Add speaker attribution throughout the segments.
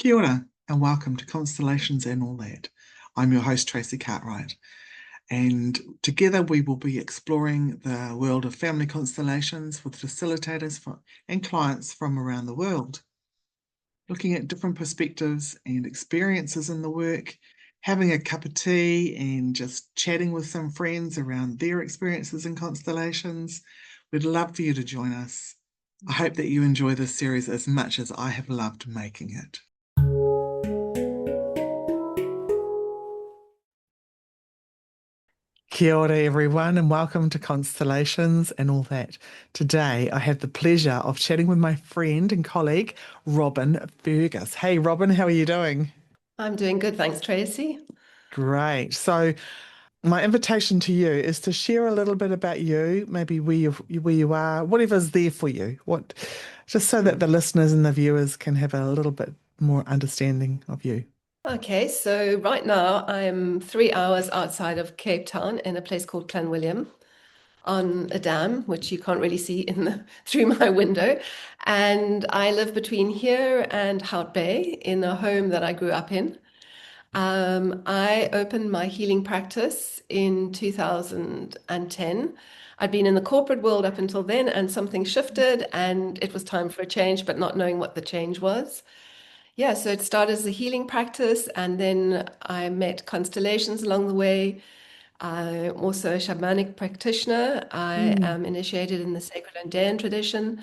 Speaker 1: Kia ora, and welcome to Constellations and All That. I'm your host, Tracy Cartwright, and together we will be exploring the world of family constellations with facilitators and clients from around the world, looking at different perspectives and experiences in the work, having a cup of tea and just chatting with some friends around their experiences in constellations. We'd love for you to join us. I hope that you enjoy this series as much as I have loved making it. Kia ora, everyone, and welcome to Constellations and All That. Today, I have the pleasure of chatting with my friend and colleague, Robyn Fergus. Hey, Robyn, how are you doing?
Speaker 2: I'm doing good, thanks, Tracy.
Speaker 1: Great. So, my invitation to you is to share a little bit about you, maybe where you are, whatever's there for you. Just so that the listeners and the viewers can have a little bit more understanding of you.
Speaker 2: Okay, so right now I'm 3 hours outside of Cape Town in a place called Clanwilliam on a dam, which you can't really see through my window. And I live between here and Hout Bay in a home that I grew up in. I opened my healing practice in 2010. I'd been in the corporate world up until then, and something shifted, and it was time for a change, but not knowing what the change was. Yeah, so it started as a healing practice, and then I met constellations along the way. I'm also a shamanic practitioner. I
Speaker 1: Mm.
Speaker 2: am initiated in the sacred Andean tradition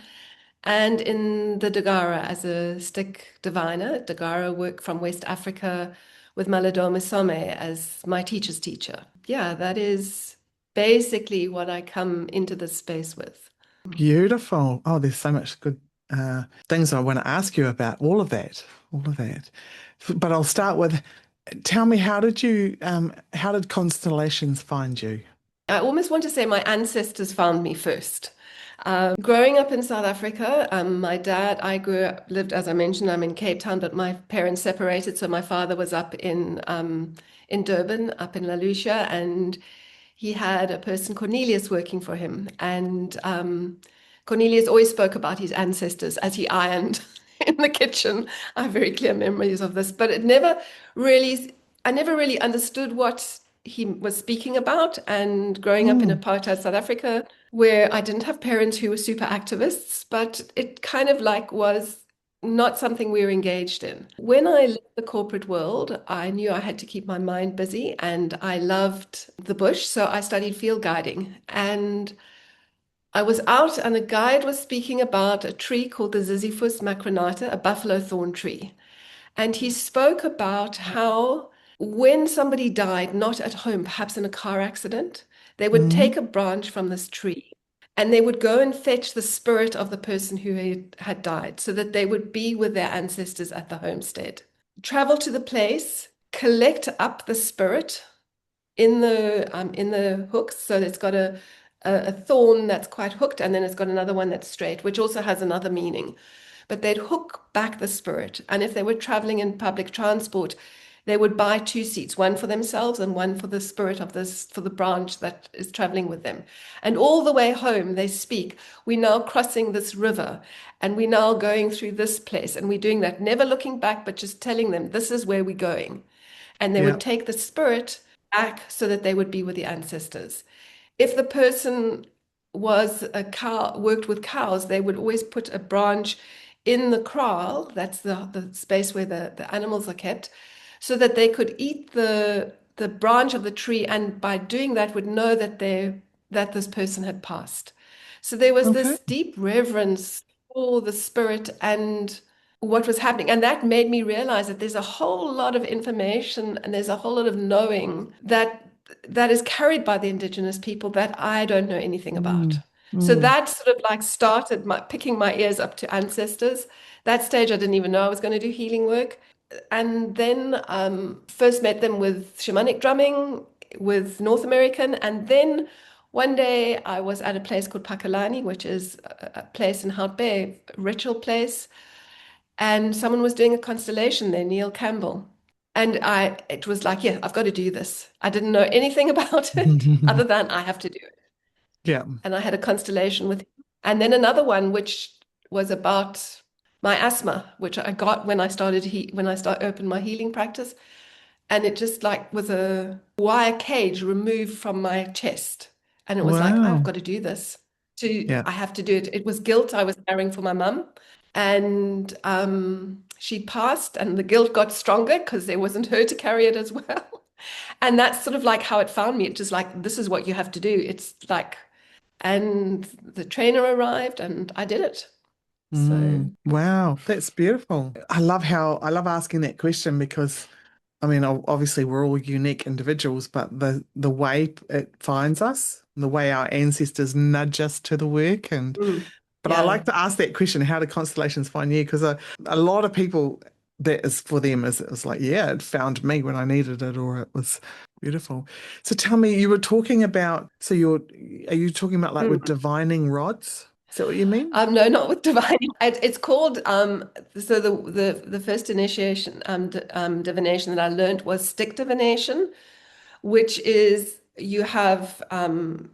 Speaker 2: and in the Dagara as a stick diviner. Dagara work from West Africa with Malidoma Some as my teacher's teacher. Yeah, that is basically what I come into this space with.
Speaker 1: Beautiful. Oh, there's so much good things I want to ask you about. All of that, all of that. But I'll start with, tell me, how did constellations find you?
Speaker 2: I almost want to say my ancestors found me first. Growing up in South Africa, my dad, lived, as I mentioned, I'm in Cape Town, but my parents separated. So my father was up in Durban, up in La Lucia, and he had a person, Cornelius, working for him. And Cornelius always spoke about his ancestors as he ironed in the kitchen. I have very clear memories of this, but I never really understood what he was speaking about. And growing up in
Speaker 1: Mm.
Speaker 2: apartheid South Africa, where I didn't have parents who were super activists, but it kind of like was not something we were engaged in. When I left the corporate world, I knew I had to keep my mind busy and I loved the bush. So I studied field guiding and I was out and a guide was speaking about a tree called the Ziziphus macronata, a buffalo thorn tree. And he spoke about how when somebody died, not at home, perhaps in a car accident, they would
Speaker 1: Mm.
Speaker 2: take a branch from this tree and they would go and fetch the spirit of the person who had died so that they would be with their ancestors at the homestead. Travel to the place, collect up the spirit in the hooks. So it's got a thorn that's quite hooked, and then it's got another one that's straight, which also has another meaning. But they'd hook back the spirit. And if they were traveling in public transport, they would buy two seats, one for themselves and one for the spirit of this, for the branch that is traveling with them. And all the way home, they speak, we're now crossing this river and we're now going through this place. And we're doing that, never looking back, but just telling them, this is where we're going. And they
Speaker 1: Yeah.
Speaker 2: would take the spirit back so that they would be with the ancestors. If the person was a cow, worked with cows, they would always put a branch in the kraal, that's the space where the animals are kept, so that they could eat the branch of the tree, and by doing that would know that this person had passed. So there was
Speaker 1: Okay.
Speaker 2: this deep reverence for the spirit and what was happening. And that made me realize that there's a whole lot of information and there's a whole lot of knowing that is carried by the Indigenous people that I don't know anything about.
Speaker 1: Mm.
Speaker 2: So
Speaker 1: Mm.
Speaker 2: that sort of like started my picking my ears up to ancestors. That stage, I didn't even know I was going to do healing work. And then first met them with shamanic drumming, with North American. And then one day I was at a place called Pakalani, which is a place in Hout Bay, a ritual place. And someone was doing a constellation there, Neil Campbell. And it was like, yeah, I've got to do this. I didn't know anything about it other than I have to do it.
Speaker 1: Yeah.
Speaker 2: And I had a constellation with him. And then another one, which was about my asthma, which I got when I opened my healing practice, and it just like was a wire cage removed from my chest, and it was like I've
Speaker 1: Wow.
Speaker 2: got to do this. To
Speaker 1: Yeah.
Speaker 2: I have to do it. It was guilt I was carrying for my mum, and she passed, and the guilt got stronger because there wasn't her to carry it as well. And that's sort of like how it found me. It's just like this is what you have to do. It's like, and the trainer arrived, and I did it. So.
Speaker 1: Wow, that's beautiful. I love asking that question because I mean, obviously we're all unique individuals, but the way it finds us, the way our ancestors nudge us to the work, and
Speaker 2: Mm.
Speaker 1: but I
Speaker 2: Yeah.
Speaker 1: like to ask that question, how do constellations find you? Because a lot of people, that is for them, is it was like, yeah, it found me when I needed it, or it was beautiful. So tell me, you were talking about, are you talking about like with
Speaker 2: Mm.
Speaker 1: divining rods? Is that what you mean?
Speaker 2: No, not with divining. It's called so the first initiation divination that I learned was stick divination, which is you have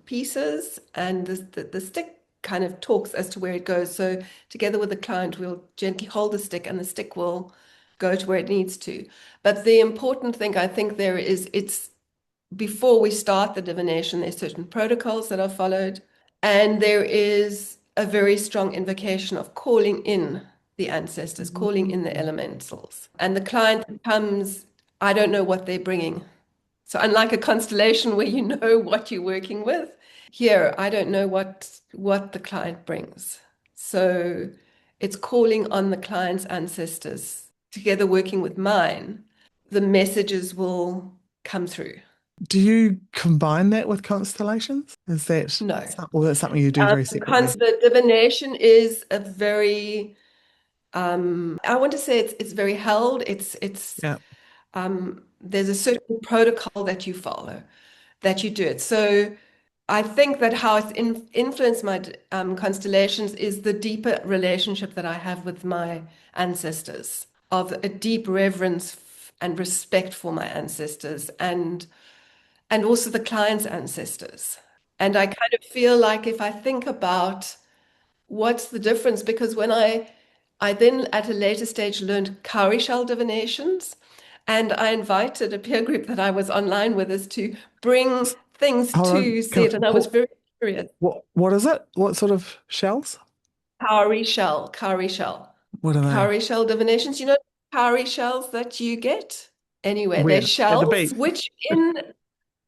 Speaker 2: pieces and the stick kind of talks as to where it goes. So together with the client, we'll gently hold the stick and the stick will go to where it needs to. But the important thing I think there is it's before we start the divination, there's certain protocols that are followed, and there is a very strong invocation of calling in the ancestors, calling in the
Speaker 1: Mm.
Speaker 2: elementals. And the client comes, I don't know what they're bringing. So unlike a constellation where you know what you're working with, here I don't know what the client brings. So it's calling on the client's ancestors together working with mine. The messages will come through.
Speaker 1: Do you combine that with constellations?
Speaker 2: No.
Speaker 1: Or that's something you do very separately?
Speaker 2: The divination is a very I want to say it's very held. It's
Speaker 1: Yeah.
Speaker 2: there's a certain protocol that you follow, that you do it. So I think that how it's influenced my constellations is the deeper relationship that I have with my ancestors, of a deep reverence and respect for my ancestors and also the client's ancestors. And I kind of feel like if I think about what's the difference, because when I then at a later stage learned cowrie shell divinations, and I invited a peer group that I was online with us to bring things
Speaker 1: Hold on.
Speaker 2: to see it, and I was very curious.
Speaker 1: What is it? What sort of shells?
Speaker 2: Cowrie shell,
Speaker 1: What are they?
Speaker 2: cowrie shell divinations. You know, cowrie shells that you get anyway. They're
Speaker 1: Where? At the
Speaker 2: shells
Speaker 1: beach?
Speaker 2: which in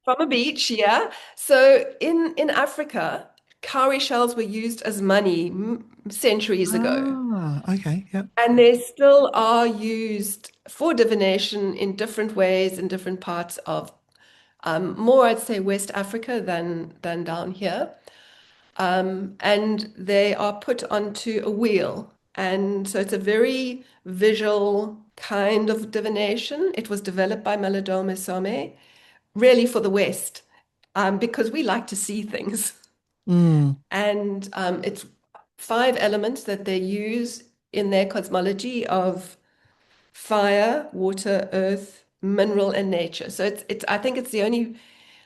Speaker 2: from a beach, yeah. So in Africa, cowrie shells were used as money centuries ago.
Speaker 1: Ah, okay. Yep.
Speaker 2: And they still are used for divination in different ways in different parts of more, I'd say, West Africa than down here. And they are put onto a wheel. And so it's a very visual kind of divination. It was developed by Malidome Some, really for the West, because we like to see things.
Speaker 1: Mm.
Speaker 2: And it's five elements that they use in their cosmology of fire, water, earth, mineral, and nature. So it's I think it's the only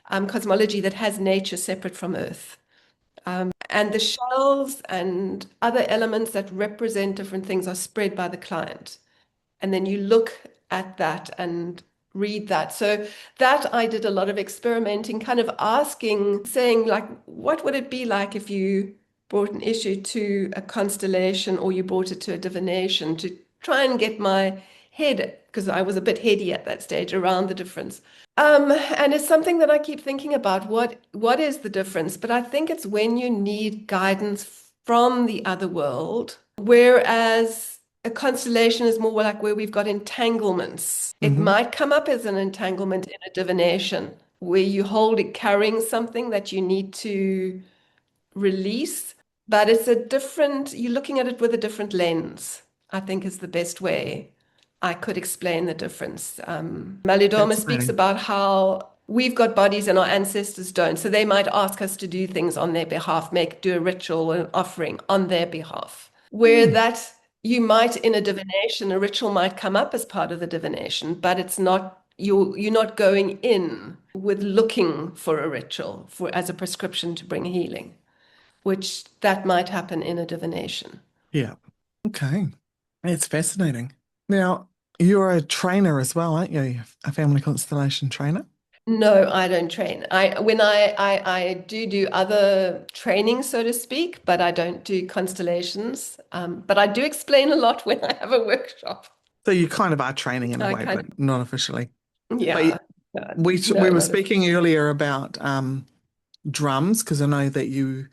Speaker 2: cosmology that has nature separate from earth. And the shells and other elements that represent different things are spread by the client. And then you look at that and read that. So that I did a lot of experimenting, kind of asking, saying like, what would it be like if you brought an issue to a constellation or you brought it to a divination to try and get my head, because I was a bit heady at that stage around the difference. And it's something that I keep thinking about. What is the difference? But I think it's when you need guidance from the other world, whereas a constellation is more like where we've got entanglements. It
Speaker 1: Hmm.
Speaker 2: might come up as an entanglement in a divination where you hold it carrying something that you need to release, but it's a different, you're looking at it with a different lens, I think is the best way I could explain the difference. Malidoma speaks
Speaker 1: Fascinating.
Speaker 2: about how we've got bodies and our ancestors don't. So they might ask us to do things on their behalf, do a ritual or an offering on their behalf. Where
Speaker 1: Mm.
Speaker 2: that you might in a divination, a ritual might come up as part of the divination, but it's not you're not going in with looking for a ritual for as a prescription to bring healing, which that might happen in a divination.
Speaker 1: Yeah. Okay. It's fascinating. Now, you're a trainer as well, aren't you? A family constellation trainer?
Speaker 2: No, I don't train. I do other training, so to speak, but I don't do constellations. But I do explain a lot when I have a workshop.
Speaker 1: So you kind of are training in a
Speaker 2: I
Speaker 1: way,
Speaker 2: kind
Speaker 1: but not officially.
Speaker 2: of,
Speaker 1: But
Speaker 2: yeah,
Speaker 1: we
Speaker 2: no,
Speaker 1: were
Speaker 2: not a,
Speaker 1: speaking earlier about drums because I know that you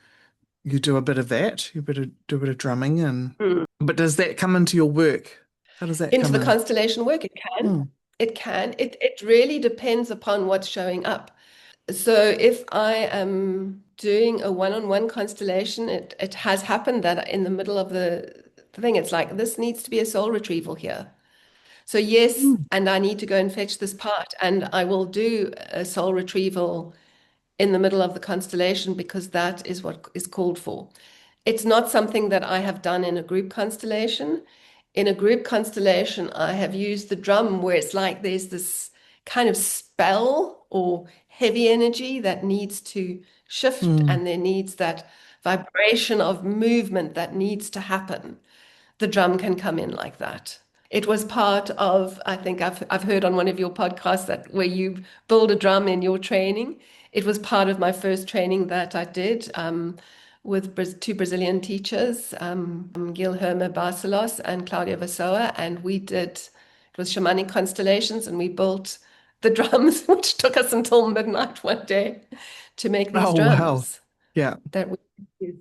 Speaker 1: do a bit of that. Do a bit of drumming and
Speaker 2: Mm.
Speaker 1: but does that come into your work? How does that
Speaker 2: Into
Speaker 1: come
Speaker 2: the
Speaker 1: in?
Speaker 2: constellation work. It can.
Speaker 1: Hmm.
Speaker 2: It can. It really depends upon what's showing up. So if I am doing a one-on-one constellation, it has happened that in the middle of the thing, it's like this needs to be a soul retrieval here. So yes,
Speaker 1: Hmm.
Speaker 2: and I need to go and fetch this part, and I will do a soul retrieval in the middle of the constellation because that is what is called for. It's not something that I have done in a group constellation. In a group constellation, I have used the drum where it's like there's this kind of spell or heavy energy that needs to shift,
Speaker 1: Hmm.
Speaker 2: and there needs that vibration of movement that needs to happen. The drum can come in like that. It was part of, I think I've heard on one of your podcasts that where you build a drum in your training. It was part of my first training that I did with two Brazilian teachers, Guilherme Barcelos and Claudia Vassoa, and we did, it was Shamanic Constellations, and we built the drums, which took us until midnight one day to make these
Speaker 1: Oh wow.
Speaker 2: drums
Speaker 1: Yeah.
Speaker 2: that we,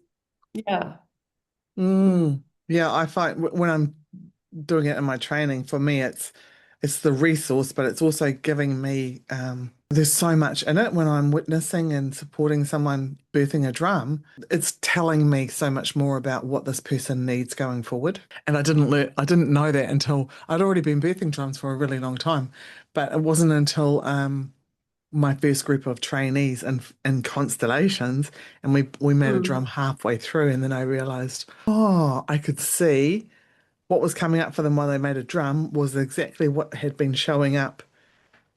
Speaker 2: yeah.
Speaker 1: Mm. Yeah, I find when I'm doing it in my training, for me it's the resource, but it's also giving me there's so much in it when I'm witnessing and supporting someone birthing a drum. It's telling me so much more about what this person needs going forward. And I didn't know that until I'd already been birthing drums for a really long time. But it wasn't until my first group of trainees in constellations and we made a
Speaker 2: Mm.
Speaker 1: drum halfway through and then I realized, oh, I could see what was coming up for them while they made a drum was exactly what had been showing up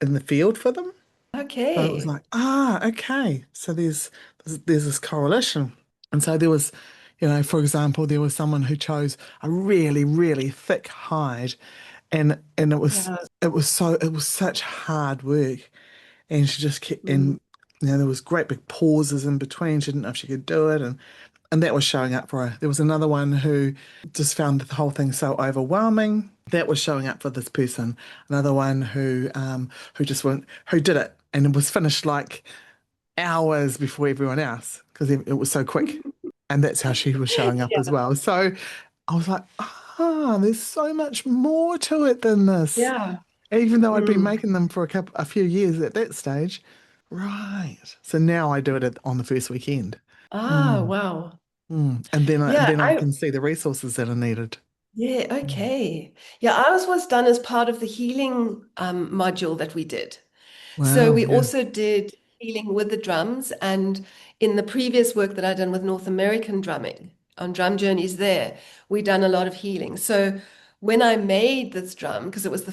Speaker 1: in the field for them. So it was
Speaker 2: Okay.
Speaker 1: like, okay. So there's this correlation. And so there was, for example, there was someone who chose a really, really thick hide and
Speaker 2: Yeah.
Speaker 1: it was such hard work. And she just kept
Speaker 2: Mm.
Speaker 1: and there was great big pauses in between. She didn't know if she could do it and that was showing up for her. There was another one who just found the whole thing so overwhelming. That was showing up for this person. Another one who just went who did it and it was finished like hours before everyone else because it was so quick. And that's how she was showing up as
Speaker 2: Yeah.
Speaker 1: well. So I was like, there's so much more to it than this.
Speaker 2: Yeah.
Speaker 1: Even though I'd been
Speaker 2: Mm.
Speaker 1: making them for a few years at that stage. Right. So now I do it on the first weekend.
Speaker 2: Ah,
Speaker 1: Mm.
Speaker 2: wow.
Speaker 1: And
Speaker 2: Yeah,
Speaker 1: then I can see the resources that are needed.
Speaker 2: yeah,
Speaker 1: Mm.
Speaker 2: okay. Yeah, ours was done as part of the healing module that we did. So
Speaker 1: Wow,
Speaker 2: we
Speaker 1: yeah.
Speaker 2: also did healing with the drums, and in the previous work that I'd done with North American drumming on drum journeys there, we done a lot of healing. So when I made this drum, because it was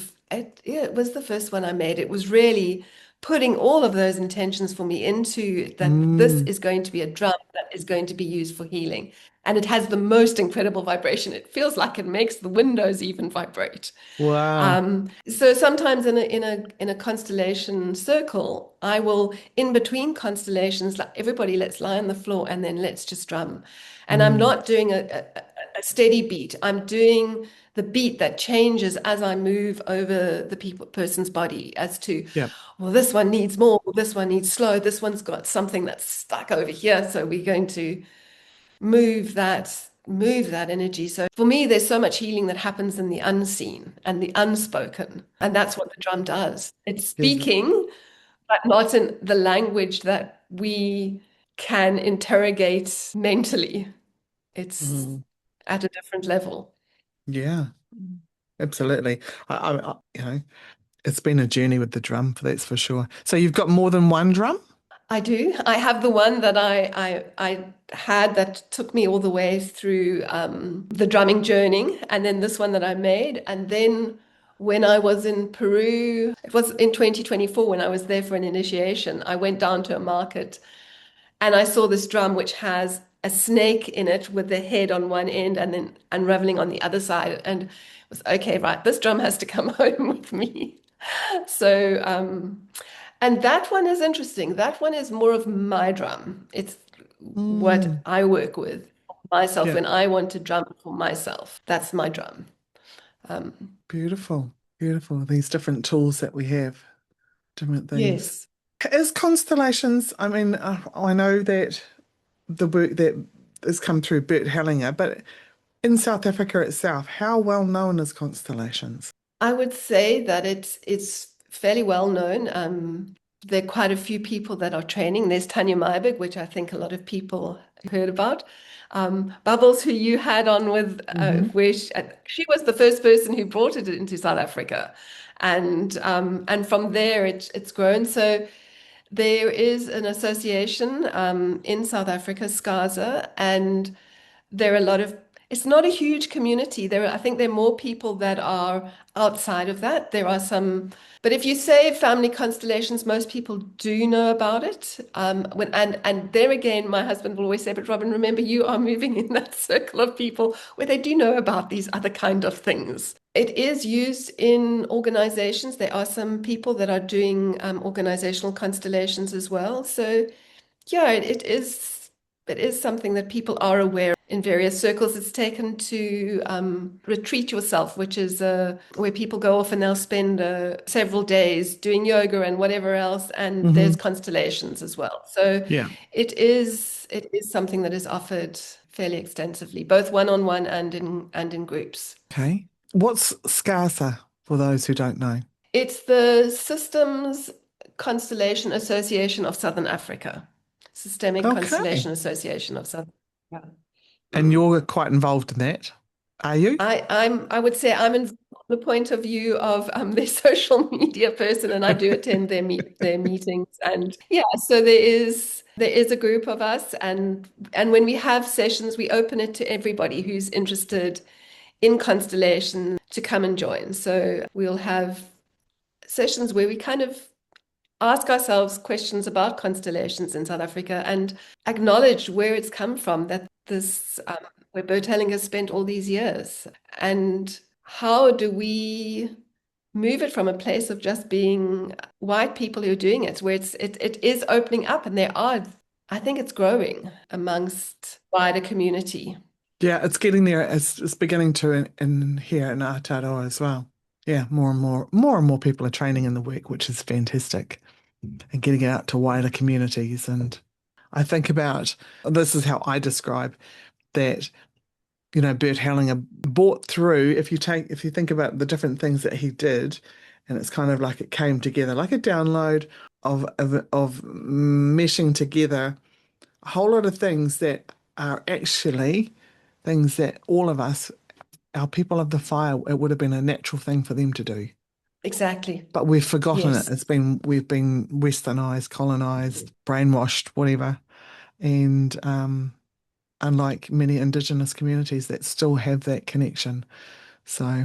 Speaker 2: yeah, it was the first one I made, it was really putting all of those intentions for me into that this
Speaker 1: Mm.
Speaker 2: is going to be a drum that is going to be used for healing. And it has the most incredible vibration. It feels like it makes the windows even vibrate.
Speaker 1: Wow.
Speaker 2: So sometimes in a constellation circle, I will in between constellations, like everybody, let's lie on the floor and then let's just drum. And I'm
Speaker 1: Mm.
Speaker 2: not doing a steady beat. I'm doing the beat that changes as I move over the person's body as to,
Speaker 1: Yep.
Speaker 2: well, this one needs more, this one needs slow, this one's got something that's stuck over here. So we're going to move that energy. So for me, there's so much healing that happens in the unseen and the unspoken. And that's what the drum does. It's
Speaker 1: Yes.
Speaker 2: speaking, but not in the language that we can interrogate mentally. It's
Speaker 1: Mm.
Speaker 2: at a different level.
Speaker 1: Yeah, absolutely. It's been a journey with the drum, that's for sure. So you've got more than one drum?
Speaker 2: I do. I have the one that I had that took me all the way through the drumming journey, and then this one that I made, and then when I was in Peru, it was in 2024 when I was there for an initiation. I went down to a market and I saw this drum which has a snake in it with the head on one end and then unraveling on the other side. And it was okay, right, this drum has to come home with me. So, and that one is interesting. That one is more of my drum. It's what
Speaker 1: Mm,
Speaker 2: I work with myself
Speaker 1: yeah,
Speaker 2: when I want to drum for myself. That's my drum. Um,
Speaker 1: beautiful, beautiful. These different tools that we have, different things.
Speaker 2: yes.
Speaker 1: Is constellations, I mean, I know that the work that has come through Bert Hellinger, but in South Africa itself, how well known is constellations?
Speaker 2: I would say that it's fairly well known. There are quite a few people that are training. There's Tanya Meyerberg, which I think a lot of people heard about. Bubbles, who you had on with,
Speaker 1: Hmm.
Speaker 2: where she was the first person who brought it into South Africa, and from there it's grown. So there is an association in South Africa, SCASA, and there are a lot of, it's not a huge community. I think there are more people that are outside of that. There are some, but if you say family constellations, most people do know about it. And there again, my husband will always say, but Robyn, remember, you are moving in that circle of people where they do know about these other kind of things. It is used in organizations. There are some people that are doing organizational constellations as well. So yeah, it is something that people are aware in various circles. It's taken to retreat yourself, which is where people go off and they'll spend several days doing yoga and whatever else, and there's
Speaker 1: Hmm.
Speaker 2: constellations as well. So
Speaker 1: Yeah.
Speaker 2: it is something that is offered fairly extensively, both one-on-one and in groups.
Speaker 1: Okay. What's SCASA for those who don't know?
Speaker 2: It's the Systems Constellation Association of Southern Africa. Systemic
Speaker 1: Okay.
Speaker 2: Constellation Association of Southern Africa.
Speaker 1: And
Speaker 2: Mm.
Speaker 1: you're quite involved in that, are you?
Speaker 2: I would say I'm in the point of view of their social media person, and I do attend their meetings. And yeah, so there is a group of us, and when we have sessions, we open it to everybody who's interested in constellation to come and join. So we'll have sessions where we kind of ask ourselves questions about constellations in South Africa and acknowledge where it's come from, that where Bertelling has spent all these years. And how do we move it from a place of just being white people who are doing it, where it is opening up, and I think it's growing amongst wider community.
Speaker 1: Yeah, it's getting there. It's beginning to in here in Aotearoa as well. Yeah, more and more people are training in the work, which is fantastic, and getting it out to wider communities. And I think about this is how I describe that, Bert Hellinger brought through, if you think about the different things that he did, and it's kind of like it came together, like a download of meshing together a whole lot of things that are actually things that all of us, our people of the fire, it would have been a natural thing for them to do.
Speaker 2: Exactly.
Speaker 1: But we've forgotten it.
Speaker 2: Yes,
Speaker 1: We've been westernized, colonized, brainwashed, whatever. And unlike many indigenous communities that still have that connection. So yeah,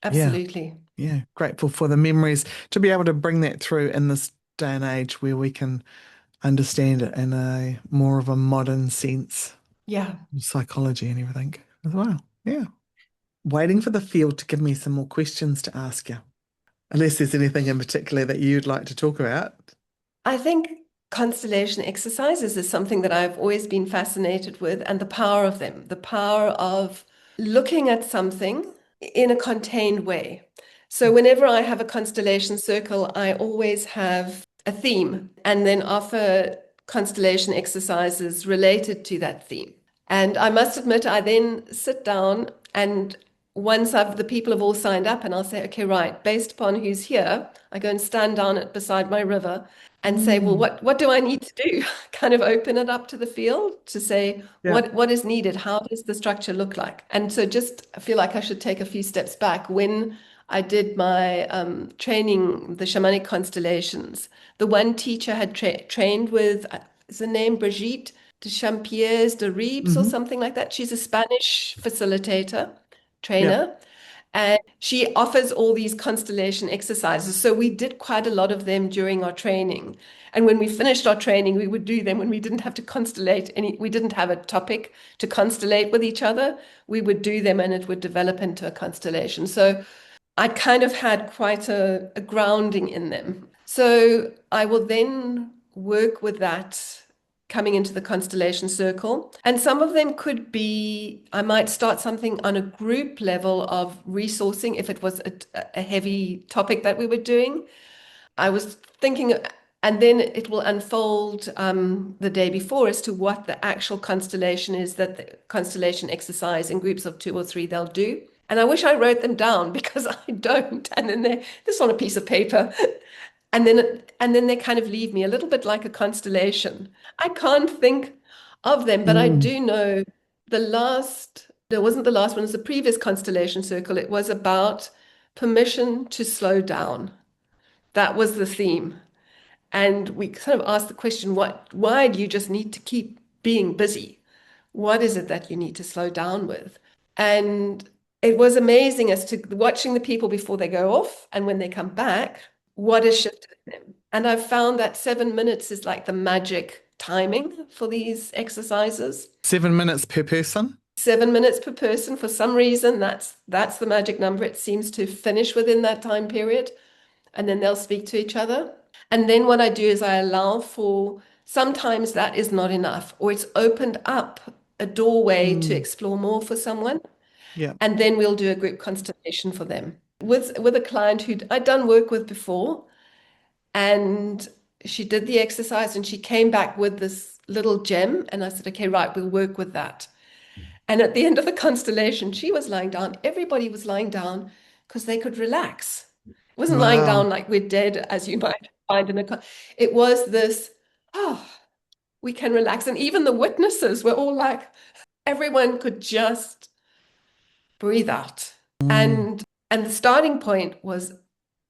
Speaker 2: absolutely.
Speaker 1: yeah, grateful for the memories to be able to bring that through in this day and age where we can understand it in a more of a modern sense,
Speaker 2: Yeah.
Speaker 1: psychology and everything as well. Yeah. Waiting for the field to give me some more questions to ask you, unless there's anything in particular that you'd like to talk about.
Speaker 2: I think constellation exercises is something that I've always been fascinated with, and the power of them, the power of looking at something in a contained way. So, whenever I have a constellation circle, I always have a theme and then offer constellation exercises related to that theme. And I must admit, I then sit down and once the people have all signed up, and I'll say, okay, right, based upon who's here, I go and stand down beside my river and say, well,
Speaker 1: Mm,
Speaker 2: what do I need to do? Kind of open it up to the field to say
Speaker 1: yeah.
Speaker 2: what is needed, how does the structure look like? And so just I feel like I should take a few steps back. When I did my training, the shamanic constellations, the one teacher had trained with, is the name Brigitte de Champierre de Ribes or
Speaker 1: Hmm.
Speaker 2: something like that. She's a Spanish facilitator,
Speaker 1: Yeah.
Speaker 2: trainer. And she offers all these constellation exercises. So we did quite a lot of them during our training. And when we finished our training, we would do them when we didn't have to constellate we didn't have a topic to constellate with each other. We would do them and it would develop into a constellation. So I kind of had quite a grounding in them. So I will then work with that coming into the constellation circle. And some of them could be, I might start something on a group level of resourcing if it was a heavy topic that we were doing. I was thinking, and then it will unfold the day before as to what the actual constellation is that the constellation exercise in groups of 2 or 3 they'll do. And I wish I wrote them down because I don't. And then they're this on a piece of paper. And then they kind of leave me a little bit like a constellation. I can't think of them, but I
Speaker 1: Mm.
Speaker 2: do know there wasn't the last one, it was the previous constellation circle. It was about permission to slow down. That was the theme. And we kind of asked the question, why do you just need to keep being busy? What is it that you need to slow down with? And it was amazing as to watching the people before they go off and when they come back, what has shifted in them. And I've found that 7 minutes is like the magic timing for these exercises.
Speaker 1: 7 minutes per person?
Speaker 2: 7 minutes per person. For some reason, that's the magic number. It seems to finish within that time period, and then they'll speak to each other. And then what I do is I allow for sometimes that is not enough, or it's opened up a doorway to
Speaker 1: Mm.
Speaker 2: explore more for someone.
Speaker 1: Yeah.
Speaker 2: And then we'll do a group constellation for them with a client who I'd done work with before. And she did the exercise and she came back with this little gem. And I said, okay, right, we'll work with that. And at the end of the constellation, she was lying down. Everybody was lying down because they could relax. It wasn't lying
Speaker 1: Wow.
Speaker 2: down like we're dead, as you might find in a. It was this, oh, we can relax. And even the witnesses were all like, everyone could just breathe out.
Speaker 1: Mm.
Speaker 2: And the starting point was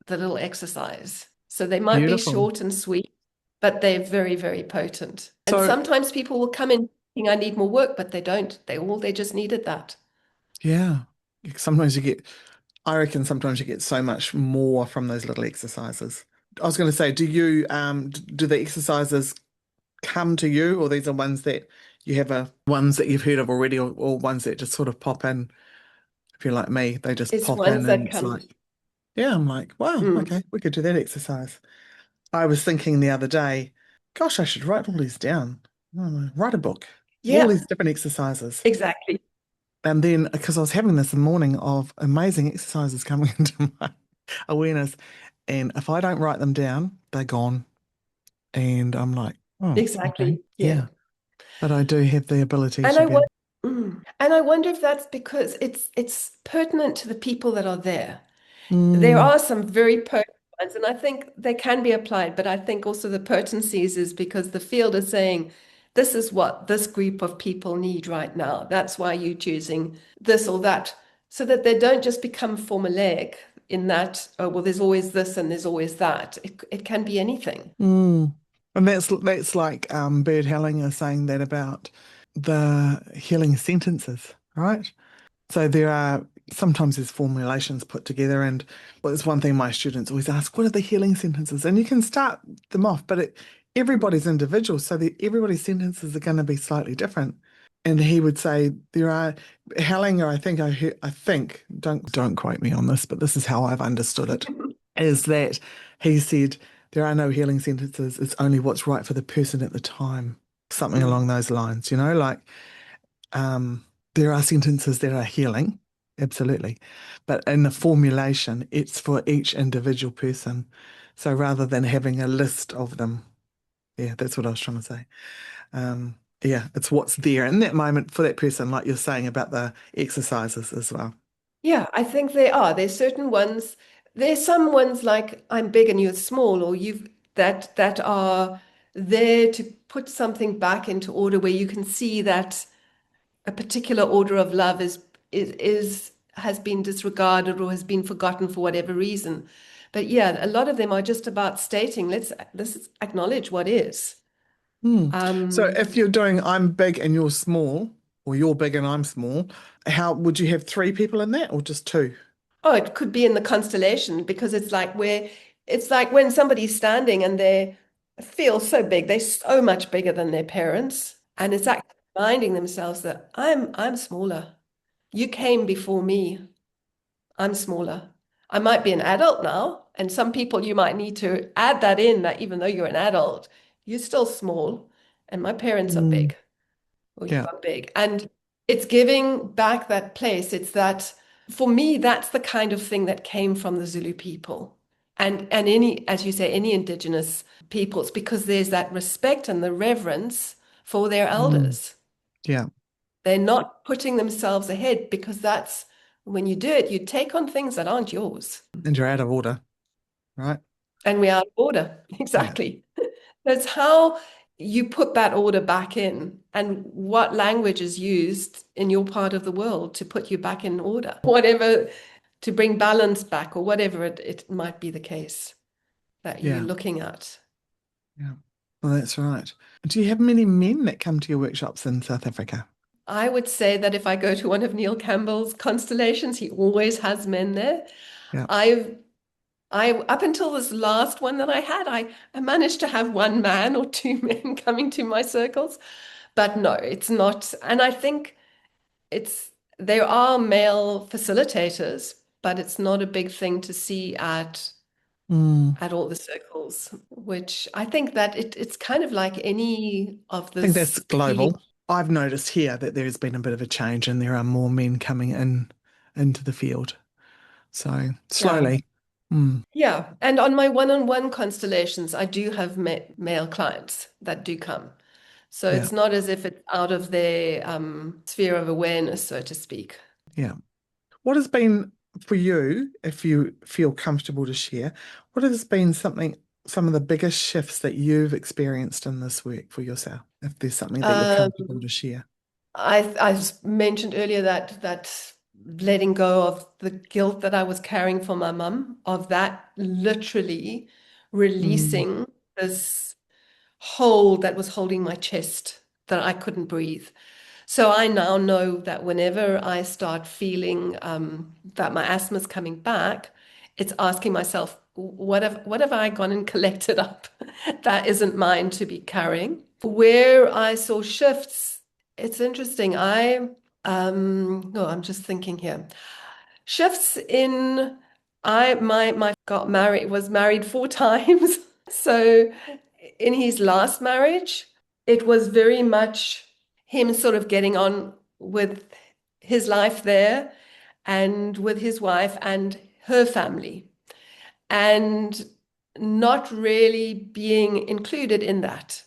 Speaker 2: the little exercise. So they might be
Speaker 1: Beautiful.
Speaker 2: short and sweet, but they're very, very potent. And
Speaker 1: So,
Speaker 2: sometimes people will come in thinking I need more work, but they don't. They just needed that.
Speaker 1: yeah, sometimes you get, I reckon sometimes you get so much more from those little exercises. I was going to say, do the exercises come to you, or these are ones that you have ones that you've heard of already, or ones that just sort of pop in? If you're like me, they just
Speaker 2: It's
Speaker 1: pop in
Speaker 2: ones
Speaker 1: and
Speaker 2: that
Speaker 1: it's
Speaker 2: come.
Speaker 1: like, yeah, I'm like, wow,
Speaker 2: Mm.
Speaker 1: okay, we could do that exercise. I was thinking the other day, gosh, I should write all these down. Write a book, all
Speaker 2: Yeah,
Speaker 1: these different exercises.
Speaker 2: exactly.
Speaker 1: And then, because I was having this morning of amazing exercises coming into my awareness, and if I don't write them down, they're gone. And I'm like, oh, okay,
Speaker 2: Exactly. Yeah.
Speaker 1: yeah. But I do have the ability
Speaker 2: And
Speaker 1: to
Speaker 2: I
Speaker 1: be,
Speaker 2: wonder, and I wonder if that's because it's pertinent to the people that are there. There
Speaker 1: mm,
Speaker 2: are some very potent ones, and I think they can be applied, but I think also the potencies is because the field is saying this is what this group of people need right now. That's why you're choosing this or that, so that they don't just become formulaic in that, oh, well, there's always this and there's always that. It can be anything.
Speaker 1: mm. And that's like Bert Hellinger saying that about the healing sentences, right? So there are sometimes there's formulations put together, and well, it's one thing my students always ask, what are the healing sentences? And you can start them off, but everybody's individual, so everybody's sentences are going to be slightly different. And he would say there are Hellinger, I think, don't quote me on this, but this is how I've understood it, is that he said there are no healing sentences, it's only what's right for the person at the time. Something
Speaker 2: Mm.
Speaker 1: along those lines, like there are sentences that are healing, absolutely. But in the formulation, it's for each individual person. So rather than having a list of them, yeah, that's what I was trying to say. Yeah, it's what's there in that moment for that person, like you're saying about the exercises as well.
Speaker 2: Yeah, I think they are. There's certain ones. There's some ones like I'm big and you're small, or you've that are there to put something back into order where you can see that a particular order of love is has been disregarded or has been forgotten for whatever reason. But yeah, a lot of them are just about stating, let's acknowledge what is.
Speaker 1: Hmm. So
Speaker 2: Um,
Speaker 1: if you're doing I'm big and you're small, or you're big and I'm small, how would you have three people in that or just two?
Speaker 2: oh, it could be in the constellation because it's like when somebody's standing and they're feel so big. They're so much bigger than their parents. And it's actually reminding themselves that I'm smaller. You came before me. I'm smaller. I might be an adult now, and some people you might need to add that in that even though you're an adult, you're still small, and my parents are
Speaker 1: Mm,
Speaker 2: big, or you
Speaker 1: yeah.
Speaker 2: are big. And it's giving back that place. It's that for me, that's the kind of thing that came from the Zulu people. And any, as you say, any indigenous peoples, because there's that respect and the reverence for their
Speaker 1: Mm,
Speaker 2: elders.
Speaker 1: yeah.
Speaker 2: They're not putting themselves ahead because that's when you do it, you take on things that aren't yours.
Speaker 1: And you're out of order, right?
Speaker 2: And we are out of order.
Speaker 1: Yeah.
Speaker 2: Exactly. That's how you put that order back in and what language is used in your part of the world to put you back in order, whatever, to bring balance back or whatever it might be the case that you're
Speaker 1: Yeah.
Speaker 2: looking at.
Speaker 1: Yeah. Well, that's right. Do you have many men that come to your workshops in South Africa?
Speaker 2: I would say that if I go to one of Neil Campbell's constellations, he always has men there.
Speaker 1: Yeah.
Speaker 2: I've I up until this last one that I had, I managed to have one man or two men coming to my circles, but no, it's not. And I think it's there are male facilitators, but it's not a big thing to see
Speaker 1: Mm.
Speaker 2: at all the circles, which I think that it's kind of like any of
Speaker 1: I think that's
Speaker 2: this healing.
Speaker 1: global. I've noticed here that there's been a bit of a change and there are more men coming in into the field. So
Speaker 2: Yeah.
Speaker 1: slowly. Mm.
Speaker 2: Yeah. And on my one-on-one constellations, I do have male clients that do come. So
Speaker 1: Yeah.
Speaker 2: it's not as if it's out of their sphere of awareness, so to speak.
Speaker 1: Yeah. What has been for you, if you feel comfortable to share, what has been some of the biggest shifts that you've experienced in this work for yourself, if there's something that you're
Speaker 2: Um,
Speaker 1: comfortable to share?
Speaker 2: I mentioned earlier that letting go of the guilt that I was carrying for my mum, of that literally
Speaker 1: Mm.
Speaker 2: releasing this hold that was holding my chest that I couldn't breathe. So I now know that whenever I start feeling that my asthma's coming back, it's asking myself, what have I gone and collected up that isn't mine to be carrying? Where I saw shifts, it's interesting. No, I'm just thinking here. Shifts in my got married was married 4 times. So in his last marriage, it was very much him sort of getting on with his life there and with his wife and her family and not really being included in that.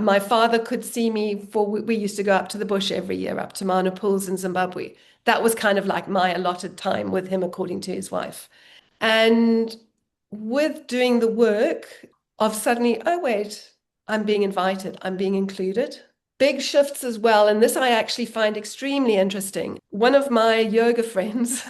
Speaker 2: My father could see me for we used to go up to the bush every year, up to Mana Pools in Zimbabwe. That was kind of like my allotted time with him, according to his wife. And with doing the work of suddenly, oh, wait, I'm being invited, I'm being included. Big shifts as well. And this I actually find extremely interesting. One of my yoga friends,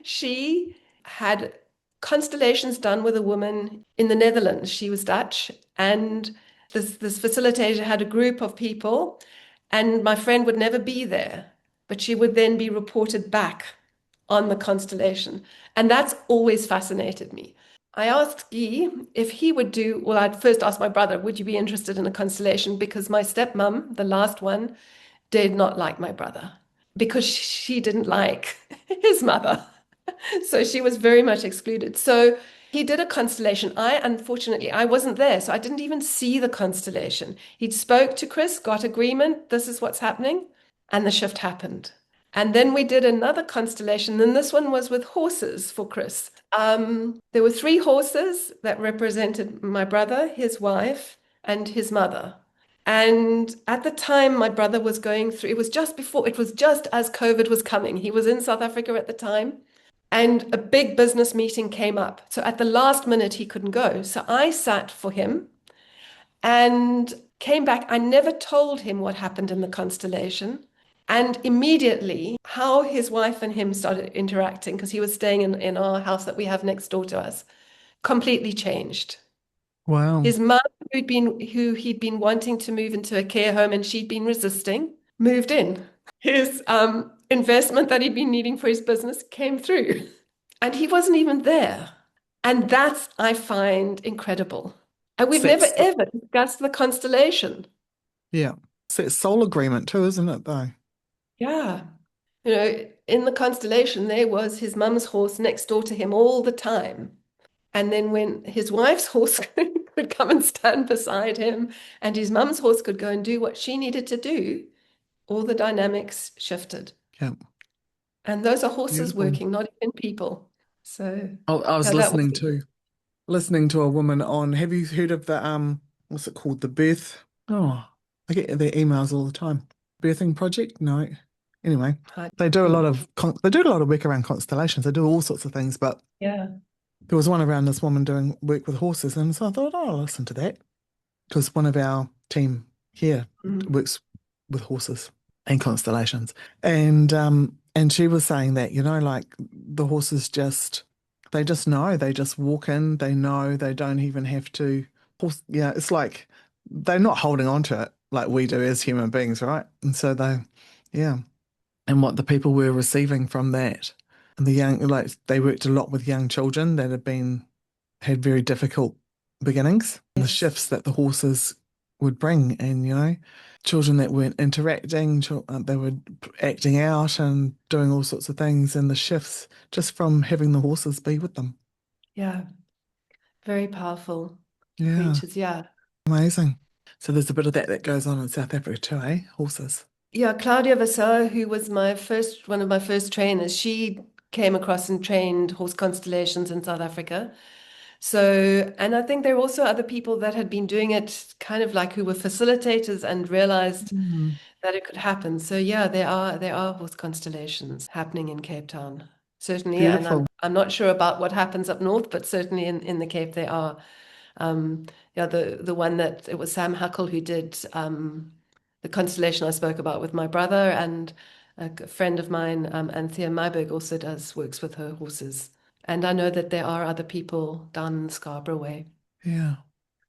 Speaker 2: she had constellations done with a woman in the Netherlands. She was Dutch. And this facilitator had a group of people, and my friend would never be there, but she would then be reported back on the constellation. And that's always fascinated me. I asked Guy if he would do, well, I'd first ask my brother, would you be interested in a constellation? Because my stepmom, the last one, did not like my brother because she didn't like his mother. So she was very much excluded. So he did a constellation. Unfortunately, I wasn't there, so I didn't even see the constellation. He'd spoke to Chris, got agreement, this is what's happening, and the shift happened. And then we did another constellation. Then this one was with horses for Chris. There were 3 horses that represented my brother, his wife, and his mother. And at the time, my brother was going through, it was just as COVID was coming. He was in South Africa at the time, and a big business meeting came up. So at the last minute, he couldn't go. So I sat for him and came back. I never told him what happened in the constellation. And immediately, how his wife and him started interacting, because he was staying in our house that we have next door to us, completely changed.
Speaker 1: Wow.
Speaker 2: His mum, who he'd been wanting to move into a care home and she'd been resisting, moved in. His investment that he'd been needing for his business came through, and he wasn't even there. And that's, I find, incredible. And we've never
Speaker 1: It's that,
Speaker 2: ever discussed the constellation.
Speaker 1: yeah. It's that soul agreement too, isn't it, though?
Speaker 2: Yeah. You know, in the constellation, there was his mum's horse next door to him all the time. And then when his wife's horse could come and stand beside him, and his mum's horse could go and do what she needed to do, all the dynamics shifted.
Speaker 1: Yeah.
Speaker 2: And those are horses
Speaker 1: Beautiful.
Speaker 2: working, not even people. So
Speaker 1: I was
Speaker 2: yeah, that was
Speaker 1: listening to a woman on, have you heard of the what's it called? The birth. Oh, I get their emails all the time. Birthing project? No. Anyway,
Speaker 2: hard.
Speaker 1: they do a lot of they do a lot of work around constellations. They do all sorts of things, but
Speaker 2: Yeah.
Speaker 1: there was one around this woman doing work with horses, and so I thought, oh, I'll listen to that because one of our team here
Speaker 2: Mhm.
Speaker 1: works with horses and constellations, and she was saying that like the horses they just know, they just walk in, they know, they don't even have to. Yeah, it's like they're not holding on to it like we do as human beings, right? And so yeah, and what the people were receiving from that, and the young, like they worked a lot with young children that had very difficult beginnings, and the
Speaker 2: Yes.
Speaker 1: shifts that the horses would bring, and children that weren't interacting, they were acting out and doing all sorts of things, and the shifts just from having the horses be with them.
Speaker 2: Yeah. Very powerful
Speaker 1: Yeah,
Speaker 2: creatures. Yeah.
Speaker 1: amazing. So there's a bit of that goes on in South Africa too, eh? Horses.
Speaker 2: Yeah. Claudia Vassar, who was one of my first trainers, she came across and trained horse constellations in South Africa. So, and I think there are also other people that had been doing it kind of like who were facilitators and realized
Speaker 1: Mm,
Speaker 2: that it could happen. So yeah, there are horse constellations happening in Cape Town. Certainly, and I'm
Speaker 1: beautiful.
Speaker 2: I'm not sure about what happens up north, but certainly in the Cape there are. Um, yeah, the one that it was Sam Huckle who did the constellation I spoke about with my brother, and a friend of mine, Anthea Myberg, also does works with her horses. And I know that there are other people down in Scarborough way.
Speaker 1: Yeah.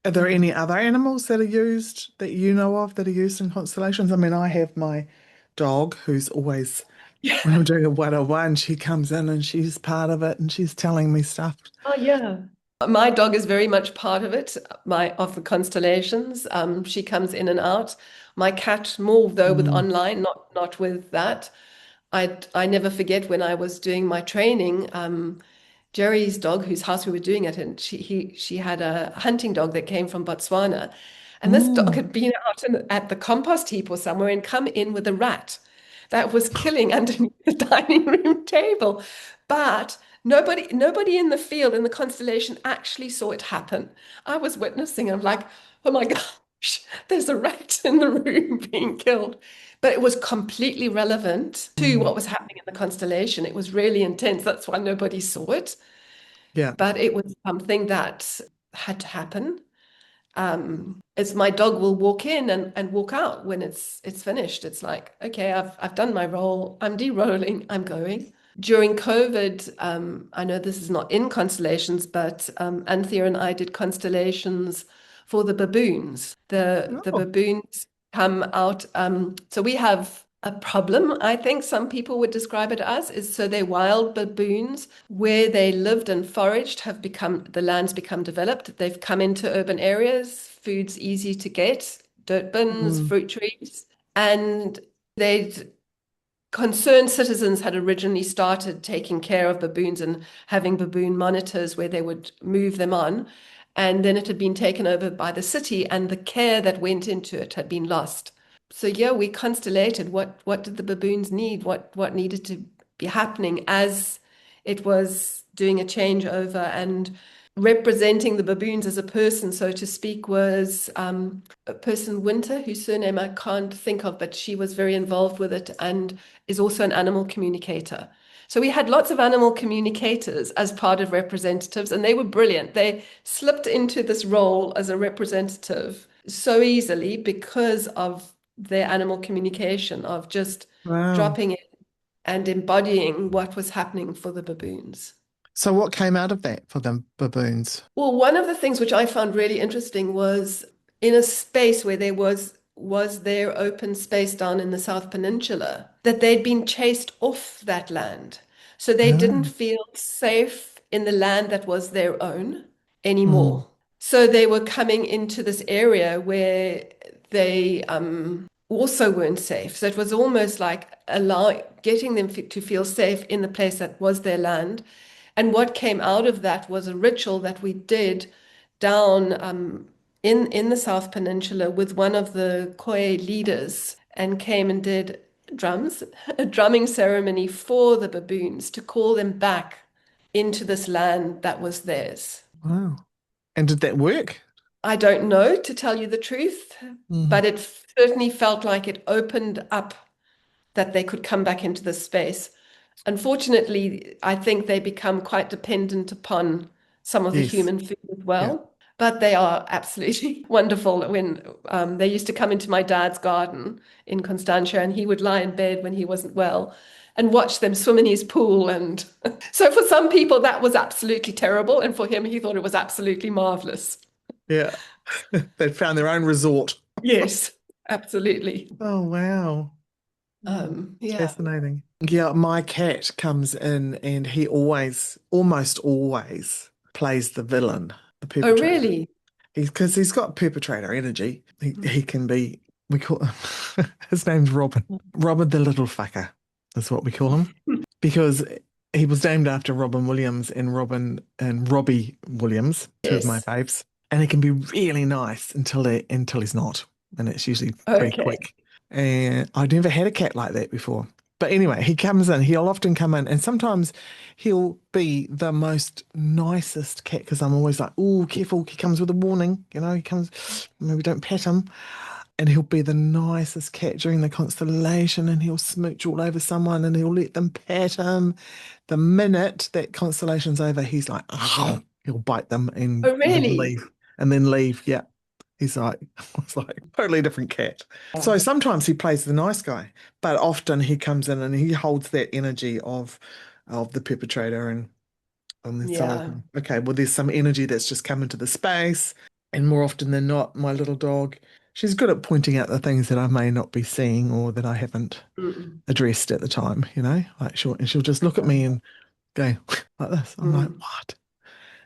Speaker 1: Are there
Speaker 2: Yeah.
Speaker 1: any other animals that are used that you know of that are used in constellations? I mean, I have my dog who's always, when I'm doing a 101, she comes in and she's part of it and she's telling me stuff.
Speaker 2: Oh yeah. My dog is very much part of it, my of the constellations. She comes in and out. My cat more though with
Speaker 1: Mm.
Speaker 2: online, not with that. I never forget when I was doing my training, Jerry's dog, whose house we were doing it in, she had a hunting dog that came from Botswana. And this dog
Speaker 1: Mm.
Speaker 2: had been out at the compost heap or somewhere and come in with a rat that was killing underneath the dining room table. But nobody in the field, in the constellation, actually saw it happen. I was witnessing. I'm like, oh my gosh, there's a rat in the room being killed. But it was completely relevant to
Speaker 1: Mm.
Speaker 2: what was happening in the constellation. It was really intense. That's why nobody saw it.
Speaker 1: Yeah.
Speaker 2: But it was something that had to happen. It's my dog will walk in and walk out when it's finished. It's like, okay, I've done my role. I'm de-rolling. I'm going. During COVID, I know this is not in constellations, but Anthea and I did constellations for the baboons. The
Speaker 1: Oh.
Speaker 2: baboons come out. So we have a problem, I think some people would describe it as, is so they're wild baboons where they lived and foraged have become, the land's become developed. They've come into urban areas, food's easy to get, dirt bins,
Speaker 1: Mm.
Speaker 2: fruit trees, and they'd concerned citizens had originally started taking care of baboons and having baboon monitors where they would move them on. And then it had been taken over by the city, and the care that went into it had been lost. So yeah, we constellated what did the baboons need, what needed to be happening as it was doing a changeover, and representing the baboons as a person, so to speak, was a person, Winter, whose surname I can't think of, but she was very involved with it and is also an animal communicator. So we had lots of animal communicators as part of representatives, and they were brilliant. They slipped into this role as a representative so easily because of their animal communication, of just
Speaker 1: Wow.
Speaker 2: dropping in and embodying what was happening for the baboons.
Speaker 1: So what came out of that for the baboons?
Speaker 2: Well, one of the things which I found really interesting was in a space where there was their open space down in the South Peninsula, that they'd been chased off that land. So they didn't
Speaker 1: Oh.
Speaker 2: feel safe in the land that was their own
Speaker 1: Mm.
Speaker 2: anymore. So they were coming into this area where they also weren't safe. So it was almost like getting them to feel safe in the place that was their land. And what came out of that was a ritual that we did down in the South Peninsula with one of the Khoi leaders, and came and did drums, a drumming ceremony for the baboons to call them back into this land that was theirs.
Speaker 1: Wow. And did that work?
Speaker 2: I don't know, to tell you the truth,
Speaker 1: Mm.
Speaker 2: but it certainly felt like it opened up that they could come back into this space. Unfortunately, I think they become quite dependent upon some of the
Speaker 1: Yes.
Speaker 2: human food as
Speaker 1: Yeah.
Speaker 2: well. But they are absolutely wonderful. When they used to come into my dad's garden in Constantia, and he would lie in bed when he wasn't well and watch them swim in his pool. And so for some people, that was absolutely terrible. And for him, he thought it was absolutely marvelous.
Speaker 1: Yeah. They'd found their own resort.
Speaker 2: Yes, absolutely.
Speaker 1: Oh, wow. It's
Speaker 2: Yeah.
Speaker 1: fascinating. Yeah, my cat comes in and he almost always plays the villain, the
Speaker 2: Oh,
Speaker 1: perpetrator.
Speaker 2: really?
Speaker 1: Because he's got perpetrator energy. He can be, we call his name's Robyn. Robyn the little fucker is what we call him. Because he was named after Robin Williams and Robbie Williams, two of my
Speaker 2: Yes.
Speaker 1: faves. And he can be really nice until he's not. And it's usually pretty
Speaker 2: Okay.
Speaker 1: quick. And I'd never had a cat like that before. But anyway, he comes in, he'll often come in, and sometimes he'll be the most nicest cat because I'm always like, oh, careful, he comes with a warning, he comes, maybe don't pet him. And he'll be the nicest cat during the constellation and he'll smooch all over someone and he'll let them pet him. The minute that constellation's over, he's like, oh, he'll bite them and
Speaker 2: Oh,
Speaker 1: then
Speaker 2: really?
Speaker 1: leave. And then leave. Yeah. He's like, it's like totally different cat. So
Speaker 2: Yeah.
Speaker 1: sometimes he plays the nice guy, but often he comes in and he holds that energy of the perpetrator and then so
Speaker 2: Yeah.
Speaker 1: okay, well there's some energy that's just come into the space. And more often than not, my little dog, she's good at pointing out the things that I may not be seeing or that I haven't
Speaker 2: Mm.
Speaker 1: addressed at the time, like she'll just look at me and go like this. I'm like,
Speaker 2: Mm.
Speaker 1: what?